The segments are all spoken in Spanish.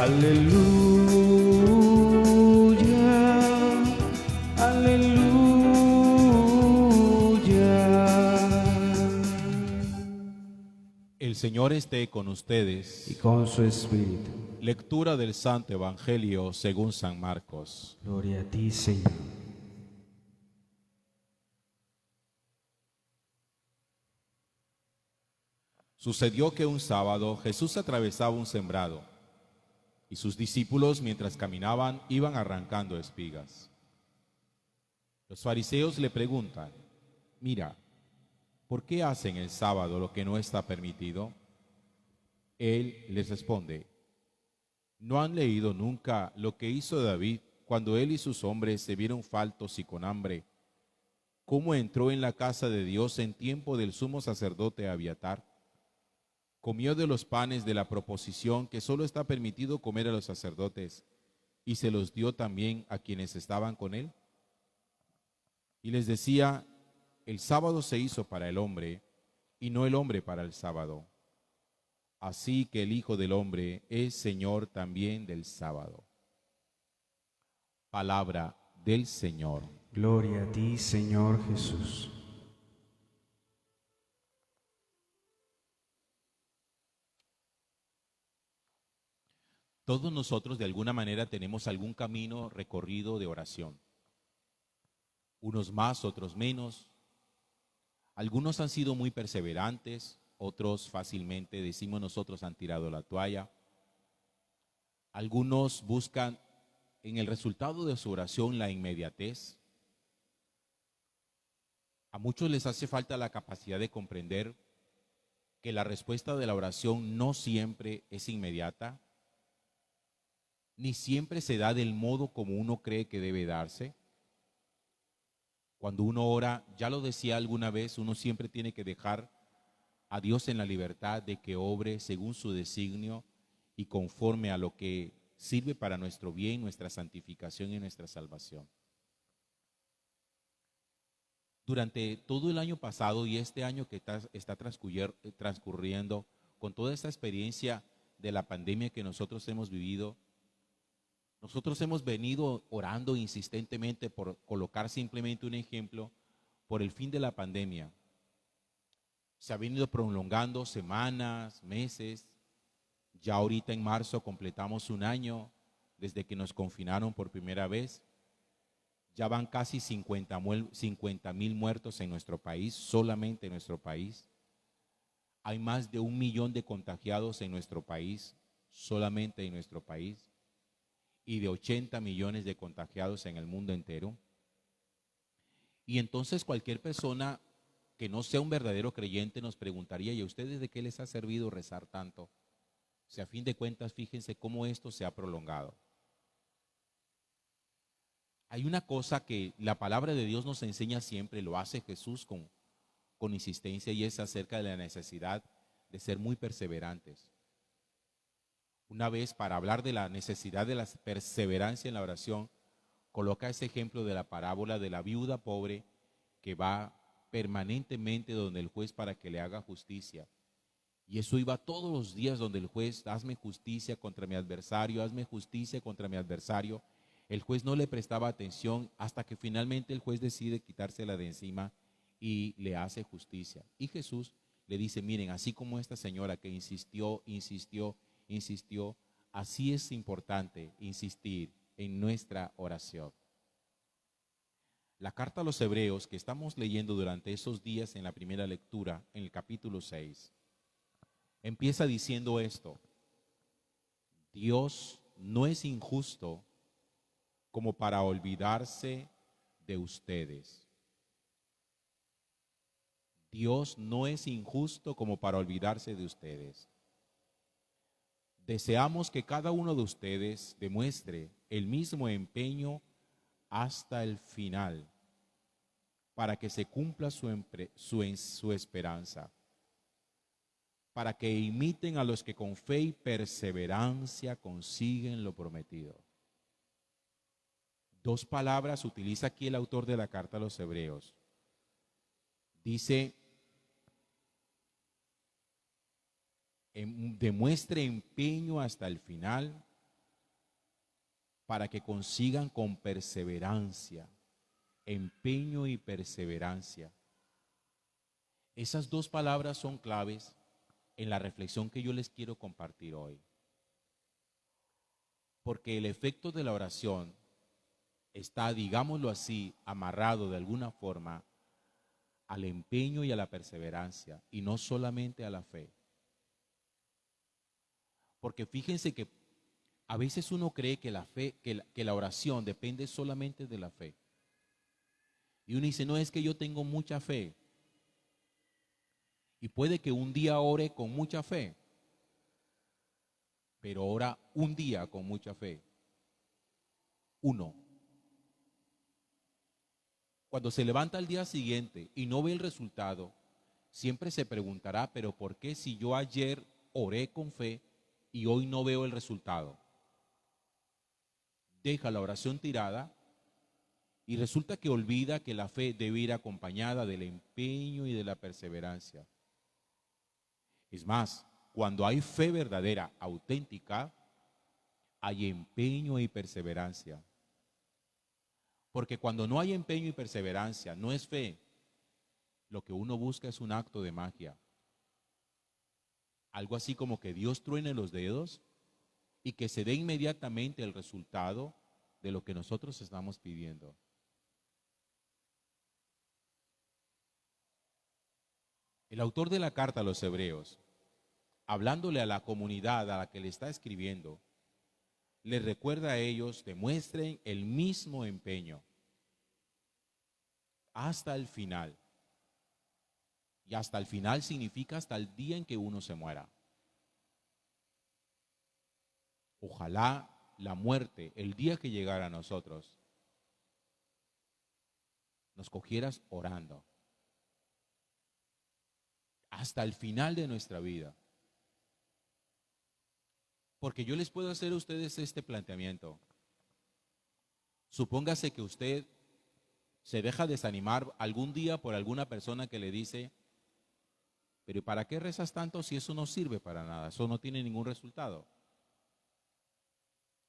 Aleluya, aleluya. El Señor esté con ustedes. Y con su espíritu. Lectura del Santo Evangelio según San Marcos. Gloria a ti, Señor. Sucedió que un sábado Jesús atravesaba un sembrado y sus discípulos, mientras caminaban, iban arrancando espigas. Los fariseos le preguntan: mira, ¿por qué hacen el sábado lo que no está permitido? Él les responde: ¿no han leído nunca lo que hizo David cuando él y sus hombres se vieron faltos y con hambre? ¿Cómo entró en la casa de Dios en tiempo del sumo sacerdote Abiatar? Comió de los panes de la proposición que solo está permitido comer a los sacerdotes, y se los dio también a quienes estaban con él. Y les decía: el sábado se hizo para el hombre, y no el hombre para el sábado. Así que el Hijo del Hombre es Señor también del sábado. Palabra del Señor. Gloria a ti, Señor Jesús. Todos nosotros de alguna manera tenemos algún camino recorrido de oración. Unos más, otros menos. Algunos han sido muy perseverantes, otros fácilmente, decimos nosotros, han tirado la toalla. Algunos buscan en el resultado de su oración la inmediatez. A muchos les hace falta la capacidad de comprender que la respuesta de la oración no siempre es inmediata, ni siempre se da del modo como uno cree que debe darse. Cuando uno ora, ya lo decía alguna vez, uno siempre tiene que dejar a Dios en la libertad de que obre según su designio y conforme a lo que sirve para nuestro bien, nuestra santificación y nuestra salvación. Durante todo el año pasado y este año que está transcurriendo, con toda esta experiencia de la pandemia que nosotros hemos vivido, nosotros hemos venido orando insistentemente por colocar simplemente un ejemplo, por el fin de la pandemia. Se ha venido prolongando semanas, meses. Ya ahorita en marzo completamos un año desde que nos confinaron por primera vez. Ya van casi 50,000 muertos en nuestro país, solamente en nuestro país. Hay más de 1 millón de contagiados en nuestro país, solamente en nuestro país. Y de 80 millones de contagiados en el mundo entero. Y entonces cualquier persona que no sea un verdadero creyente nos preguntaría: ¿y a ustedes de qué les ha servido rezar tanto? O sea, a fin de cuentas, fíjense cómo esto se ha prolongado. Hay una cosa que la palabra de Dios nos enseña siempre, lo hace Jesús con insistencia, y es acerca de la necesidad de ser muy perseverantes. Una vez, para hablar de la necesidad de la perseverancia en la oración, coloca ese ejemplo de la parábola de la viuda pobre que va permanentemente donde el juez para que le haga justicia. Y eso iba todos los días donde el juez: hazme justicia contra mi adversario, hazme justicia contra mi adversario. El juez no le prestaba atención hasta que finalmente el juez decide quitársela de encima y le hace justicia. Y Jesús le dice: miren, así como esta señora que insistió, así es importante insistir en nuestra oración. La carta a los Hebreos que estamos leyendo durante esos días en la primera lectura, en el capítulo 6, empieza diciendo esto: Dios no es injusto como para olvidarse de ustedes. Dios no es injusto como para olvidarse de ustedes. Deseamos que cada uno de ustedes demuestre el mismo empeño hasta el final, para que se cumpla su esperanza, para que imiten a los que con fe y perseverancia consiguen lo prometido. Dos palabras utiliza aquí el autor de la carta a los Hebreos. Dice: demuestre empeño hasta el final, para que consigan con perseverancia, empeño y perseverancia. Esas dos palabras son claves en la reflexión que yo les quiero compartir hoy. Porque el efecto de la oración está, digámoslo así, amarrado de alguna forma al empeño y a la perseverancia, y no solamente a la fe. Porque fíjense que a veces uno cree que la fe, que la oración depende solamente de la fe. Y uno dice, no, es que yo tengo mucha fe. Y puede que un día ore con mucha fe, pero ora un día con mucha fe. Uno. Cuando se levanta al día siguiente y no ve el resultado, siempre se preguntará, pero ¿por qué si yo ayer oré con fe y hoy no veo el resultado? Deja la oración tirada y resulta que olvida que la fe debe ir acompañada del empeño y de la perseverancia. Es más, cuando hay fe verdadera, auténtica, hay empeño y perseverancia. Porque cuando no hay empeño y perseverancia, no es fe. Lo que uno busca es un acto de magia. Algo así como que Dios truene los dedos y que se dé inmediatamente el resultado de lo que nosotros estamos pidiendo. El autor de la carta a los Hebreos, hablándole a la comunidad a la que le está escribiendo, les recuerda a ellos, demuestren el mismo empeño hasta el final. Y hasta el final significa hasta el día en que uno se muera. Ojalá la muerte, el día que llegara a nosotros, nos cogieras orando. Hasta el final de nuestra vida. Porque yo les puedo hacer a ustedes este planteamiento. Supóngase que usted se deja desanimar algún día por alguna persona que le dice, pero ¿para qué rezas tanto si eso no sirve para nada? Eso no tiene ningún resultado.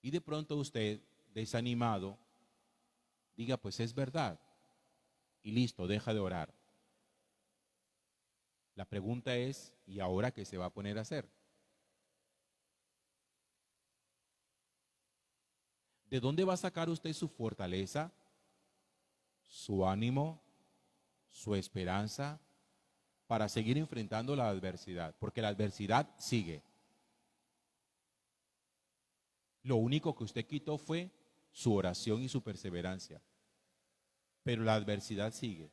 Y de pronto usted, desanimado, diga, pues es verdad. Y listo, deja de orar. La pregunta es, ¿y ahora qué se va a poner a hacer? ¿De dónde va a sacar usted su fortaleza, su ánimo, su esperanza para seguir enfrentando la adversidad? Porque la adversidad sigue. Lo único que usted quitó fue su oración y su perseverancia. Pero la adversidad sigue.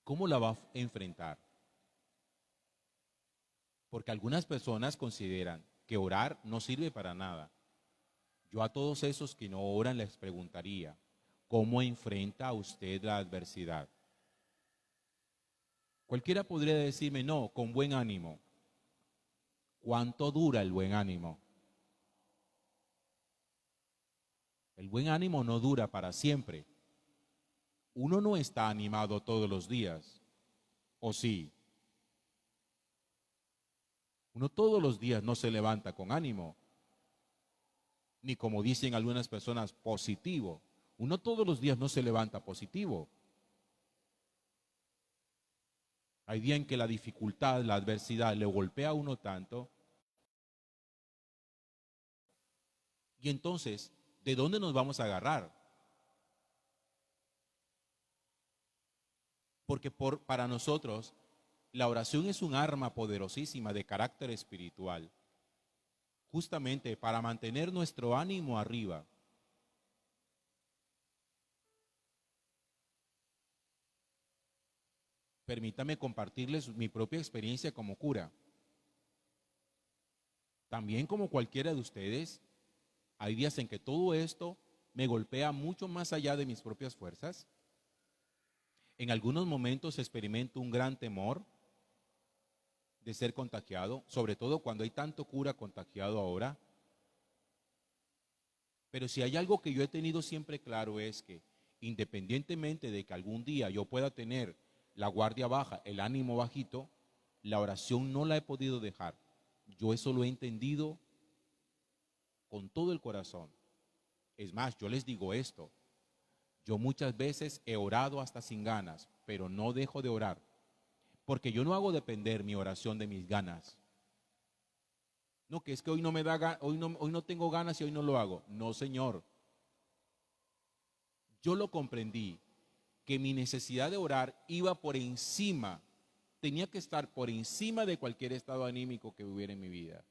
¿Cómo la va a enfrentar? Porque algunas personas consideran que orar no sirve para nada. Yo a todos esos que no oran les preguntaría, ¿cómo enfrenta usted la adversidad? Cualquiera podría decirme, no, con buen ánimo. ¿Cuánto dura el buen ánimo? El buen ánimo no dura para siempre. Uno no está animado todos los días, ¿o sí? Uno todos los días no se levanta con ánimo, ni como dicen algunas personas, positivo. Uno todos los días no se levanta positivo. Hay días en que la dificultad, la adversidad le golpea a uno tanto. Y entonces, ¿de dónde nos vamos a agarrar? Porque para nosotros, la oración es un arma poderosísima de carácter espiritual, justamente para mantener nuestro ánimo arriba. Permítame compartirles mi propia experiencia como cura. También como cualquiera de ustedes, hay días en que todo esto me golpea mucho más allá de mis propias fuerzas. En algunos momentos experimento un gran temor de ser contagiado, sobre todo cuando hay tanto cura contagiado ahora. Pero si hay algo que yo he tenido siempre claro es que independientemente de que algún día yo pueda tener la guardia baja, el ánimo bajito, la oración no la he podido dejar. Yo eso lo he entendido con todo el corazón. Es más, yo les digo esto, yo muchas veces he orado hasta sin ganas, pero no dejo de orar, porque yo no hago depender mi oración de mis ganas. No, que es que hoy no me da, hoy no tengo ganas y hoy no lo hago. No, Señor. Yo lo comprendí, que mi necesidad de orar iba por encima, tenía que estar por encima de cualquier estado anímico que hubiera en mi vida.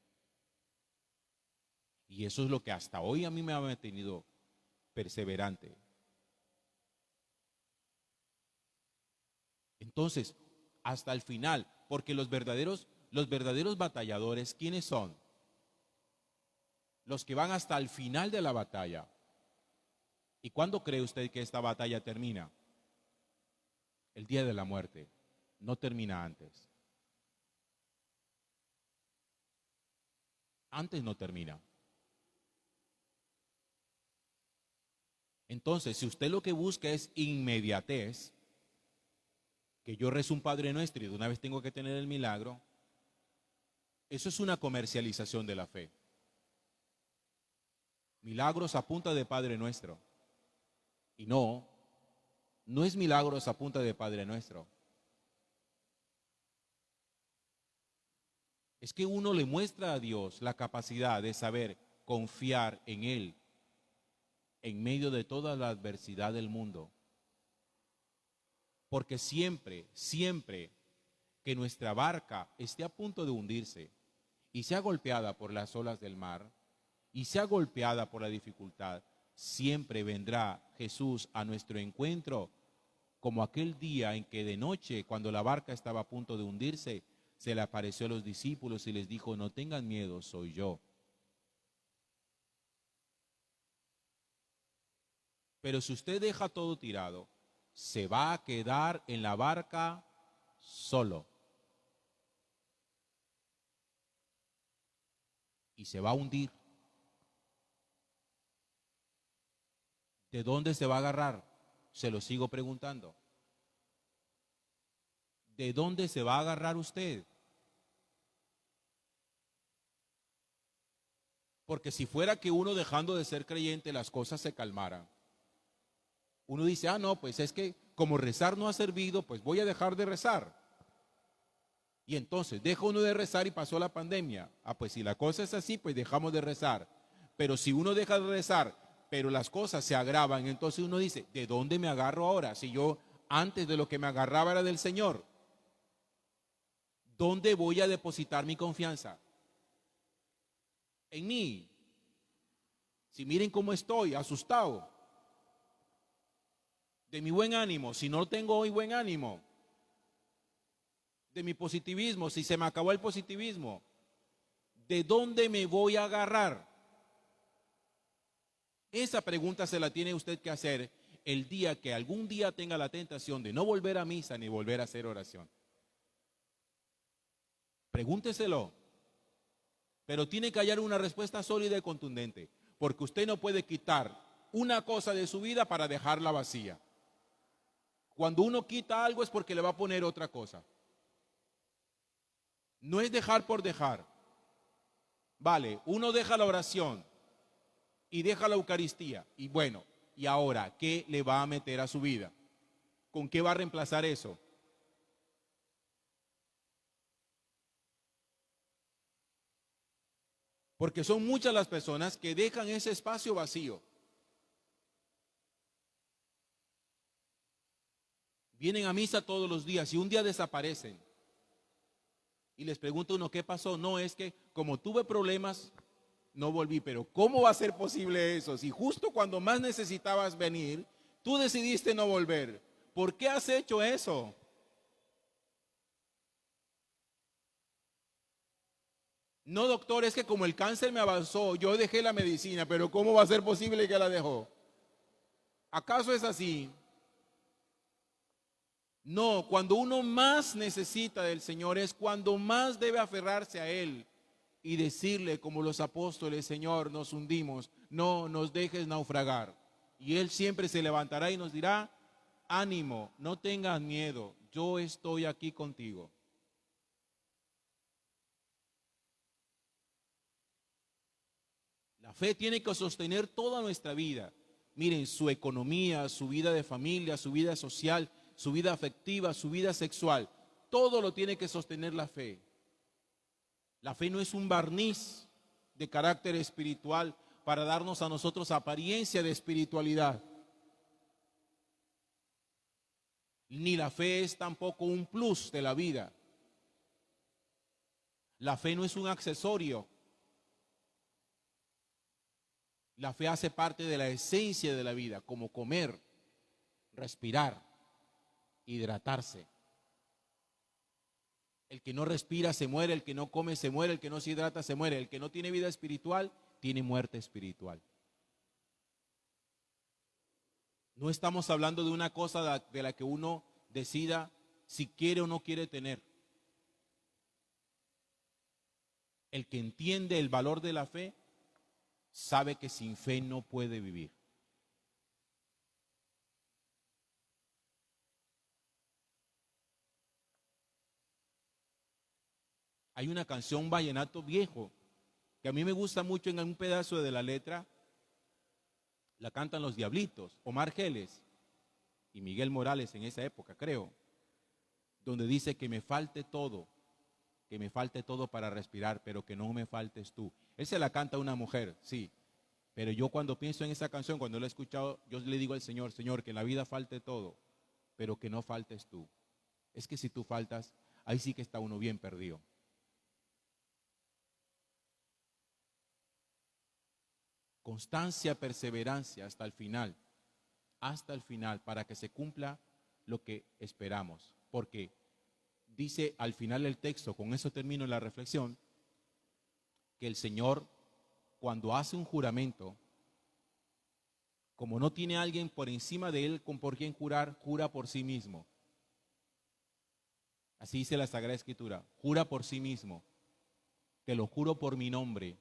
Y eso es lo que hasta hoy a mí me ha mantenido perseverante. Entonces, hasta el final, porque los verdaderos batalladores, ¿quiénes son? Los que van hasta el final de la batalla. ¿Y cuándo cree usted que esta batalla termina? El día de la muerte. No termina antes. Antes no termina. Entonces, si usted lo que busca es inmediatez, que yo rezo un Padre Nuestro y de una vez tengo que tener el milagro, eso es una comercialización de la fe. Milagros a punta de Padre Nuestro. Y no es milagros a punta de Padre Nuestro. Es que uno le muestra a Dios la capacidad de saber confiar en Él en medio de toda la adversidad del mundo. Porque siempre que nuestra barca esté a punto de hundirse y sea golpeada por las olas del mar y sea golpeada por la dificultad, siempre vendrá Jesús a nuestro encuentro, como aquel día en que de noche, cuando la barca estaba a punto de hundirse, se le apareció a los discípulos y les dijo: no tengan miedo, soy yo. Pero si usted deja todo tirado, se va a quedar en la barca solo. Y se va a hundir. ¿De dónde se va a agarrar? Se lo sigo preguntando. ¿De dónde se va a agarrar usted? Porque si fuera que uno, dejando de ser creyente, las cosas se calmaran, uno dice: ah, no, pues es que como rezar no ha servido, pues voy a dejar de rezar. Y entonces deja uno de rezar y pasó la pandemia. Ah, pues si la cosa es así, pues dejamos de rezar. Pero si uno deja de rezar, pero las cosas se agravan, entonces uno dice: ¿de dónde me agarro ahora? Si yo antes de lo que me agarraba era del Señor. ¿Dónde voy a depositar mi confianza? En mí. Si miren cómo estoy, asustado. De mi buen ánimo, si no tengo hoy buen ánimo. De mi positivismo, si se me acabó el positivismo. ¿De dónde me voy a agarrar? Esa pregunta se la tiene usted que hacer el día que algún día tenga la tentación de no volver a misa ni volver a hacer oración. Pregúnteselo. Pero tiene que hallar una respuesta sólida y contundente, porque usted no puede quitar una cosa de su vida para dejarla vacía. Cuando uno quita algo es porque le va a poner otra cosa. No es dejar por dejar. Vale, uno deja la oración y deja la Eucaristía. Y bueno, ¿y ahora qué le va a meter a su vida? ¿Con qué va a reemplazar eso? Porque son muchas las personas que dejan ese espacio vacío. Vienen a misa todos los días y un día desaparecen. Y les pregunta uno: ¿qué pasó? No, es que como tuve problemas, no volví. Pero ¿cómo va a ser posible eso? Si justo cuando más necesitabas venir, tú decidiste no volver. ¿Por qué has hecho eso? No, doctor, es que como el cáncer me avanzó, yo dejé la medicina, pero ¿cómo va a ser posible que la dejó? ¿Acaso es así? No, cuando uno más necesita del Señor es cuando más debe aferrarse a Él y decirle como los apóstoles: Señor, nos hundimos, no nos dejes naufragar. Y Él siempre se levantará y nos dirá: ánimo, no tengas miedo, yo estoy aquí contigo. La La fe tiene que sostener toda nuestra vida. Miren, su economía, su vida de familia, su vida social, su vida afectiva, su vida sexual. Todo lo tiene que sostener la fe. La fe no es un barniz de carácter espiritual para darnos a nosotros apariencia de espiritualidad. Ni la fe es tampoco un plus de la vida. La fe no es un accesorio. La fe hace parte de la esencia de la vida, como comer, respirar, hidratarse. El que no respira se muere, el que no come se muere, el que no se hidrata se muere. El que no tiene vida espiritual tiene muerte espiritual. No estamos hablando de una cosa de la que uno decida si quiere o no quiere tener. El que entiende el valor de la fe sabe que sin fe no puede vivir. Hay una canción, un vallenato viejo, que a mí me gusta mucho. En un pedazo de la letra la cantan los Diablitos, Omar Geles y Miguel Morales en esa época, creo, donde dice que me falte todo para respirar, pero que no me faltes tú. Él se la canta a una mujer, sí, pero yo cuando pienso en esa canción, cuando la he escuchado, yo le digo al Señor, Señor, que en la vida falte todo, pero que no faltes tú. Es que si tú faltas, ahí sí que está uno bien perdido. Constancia, perseverancia hasta el final, para que se cumpla lo que esperamos. Porque dice al final del texto, con eso termino la reflexión, que el Señor, cuando hace un juramento, como no tiene alguien por encima de él por quien jurar, jura por sí mismo. Así dice la Sagrada Escritura, jura por sí mismo, te lo juro por mi nombre,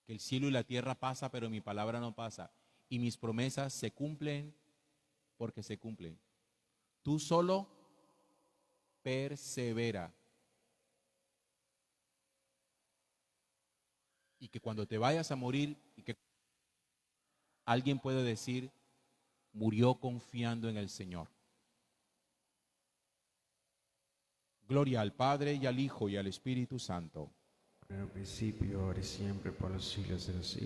que el cielo y la tierra pasa, pero mi palabra no pasa, y mis promesas se cumplen porque se cumplen. Tú solo persevera. Y que cuando te vayas a morir, y que alguien puede decir, murió confiando en el Señor. Gloria al Padre, y al Hijo, y al Espíritu Santo. En el principio, ahora y siempre, por los siglos de los siglos.